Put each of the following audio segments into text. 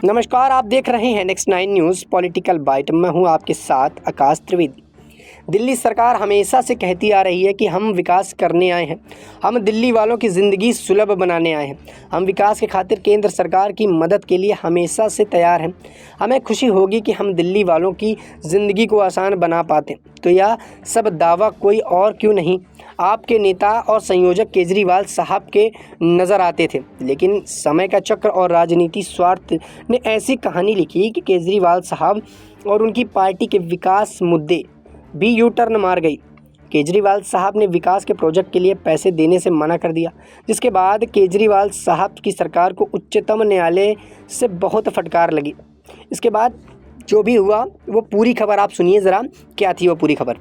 नमस्कार, आप देख रहे हैं नेक्स्ट 9 न्यूज़ पॉलिटिकल बाइट। मैं हूं आपके साथ आकाश त्रिवेदी। दिल्ली सरकार हमेशा से कहती आ रही है कि हम विकास करने आए हैं, हम दिल्ली वालों की ज़िंदगी सुलभ बनाने आए हैं, हम विकास के खातिर केंद्र सरकार की मदद के लिए हमेशा से तैयार हैं। हमें खुशी होगी कि हम दिल्ली वालों की ज़िंदगी को आसान बना पाते। तो यह सब दावा कोई और क्यों नहीं, आपके नेता और संयोजक केजरीवाल साहब के नज़र आते थे। लेकिन समय का चक्र और राजनीति स्वार्थ ने ऐसी कहानी लिखी कि केजरीवाल साहब और उनकी पार्टी के विकास मुद्दे भी यू टर्न मार गई। केजरीवाल साहब ने विकास के प्रोजेक्ट के लिए पैसे देने से मना कर दिया, जिसके बाद केजरीवाल साहब की सरकार को उच्चतम न्यायालय से बहुत फटकार लगी। इसके बाद जो भी हुआ वो पूरी खबर आप सुनिए ज़रा, क्या थी वो पूरी खबर।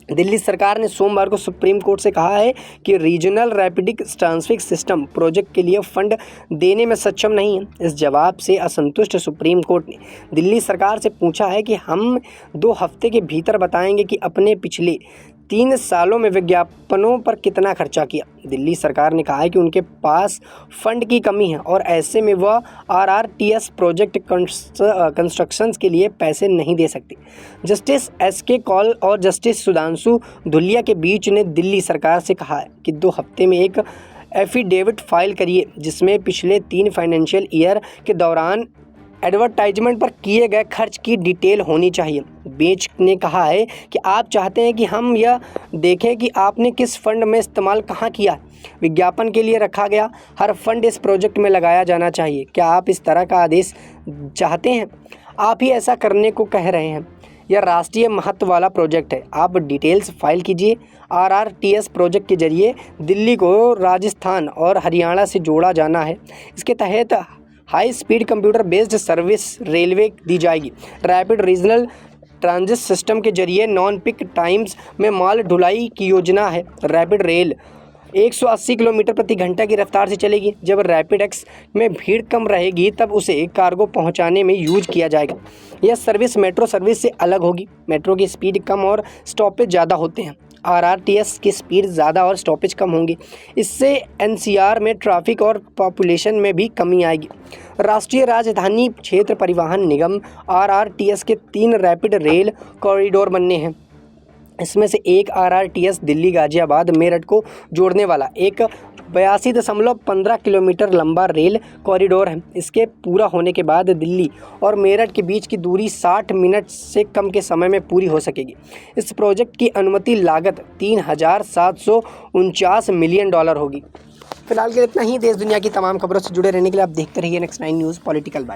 दिल्ली सरकार ने सोमवार को सुप्रीम कोर्ट से कहा है कि regional rapid transfer system project के लिए फंड देने में सक्षम नहीं है। इस जवाब से असंतुष्ट सुप्रीम कोर्ट ने दिल्ली सरकार से पूछा है कि हम 2 हफ्ते के भीतर बताएंगे कि अपने पिछले 3 सालों में विज्ञापनों पर कितना खर्चा किया। दिल्ली सरकार ने कहा है कि उनके पास फंड की कमी है और ऐसे में वह RRTS प्रोजेक्ट कंस्ट्रक्शंस के लिए पैसे नहीं दे सकती। जस्टिस SK कौल और जस्टिस सुधांशु धुलिया के बीच ने दिल्ली सरकार से कहा है कि 2 हफ्ते में एक एफिडेविट फाइल करिए जिसमें पिछले 3 फाइनेंशियल ईयर के दौरान एडवर्टाइजमेंट पर किए गए खर्च की डिटेल होनी चाहिए। बेंच ने कहा है कि आप चाहते हैं कि हम यह देखें कि आपने किस फंड में इस्तेमाल कहाँ किया। विज्ञापन के लिए रखा गया हर फंड इस प्रोजेक्ट में लगाया जाना चाहिए। क्या आप इस तरह का आदेश चाहते हैं? आप ही ऐसा करने को कह रहे हैं। यह राष्ट्रीय महत्व वाला प्रोजेक्ट है। आप डिटेल्स फाइल कीजिए। RRTS प्रोजेक्ट के जरिए दिल्ली को राजस्थान और हरियाणा से जोड़ा जाना है। इसके तहत high speed computer based service railway दी जाएगी। रैपिड रीजनल ट्रांजिट सिस्टम के जरिए नॉन पिक टाइम्स में माल ढुलाई की योजना है। रैपिड रेल 180 किलोमीटर प्रति घंटा की रफ्तार से चलेगी। जब रैपिड एक्स में भीड़ कम रहेगी तब उसे कार्गो पहुंचाने में यूज किया जाएगा। यह सर्विस मेट्रो सर्विस से अलग होगी। मेट्रो की स्पीड कम और स्टॉपेज ज़्यादा होते हैं। RRTS की स्पीड ज़्यादा और स्टॉपेज कम होंगे। इससे NCR में ट्रैफिक और पॉपुलेशन में भी कमी आएगी। राष्ट्रीय राजधानी क्षेत्र परिवहन निगम RRTS के 3 रैपिड रेल कॉरिडोर बनने हैं। इसमें से एक RRTS दिल्ली गाजियाबाद मेरठ को जोड़ने वाला एक 82.15 किलोमीटर लंबा रेल कॉरिडोर है। इसके पूरा होने के बाद दिल्ली और मेरठ के बीच की दूरी 60 मिनट से कम के समय में पूरी हो सकेगी। इस प्रोजेक्ट की अनुमति लागत $3,749 मिलियन होगी। फिलहाल के लिए इतना ही। देश दुनिया की तमाम खबरों से जुड़े रहने के लिए आप देखते रहिए नेक्स्ट 9 न्यूज़ पॉलिटिकल बाइट।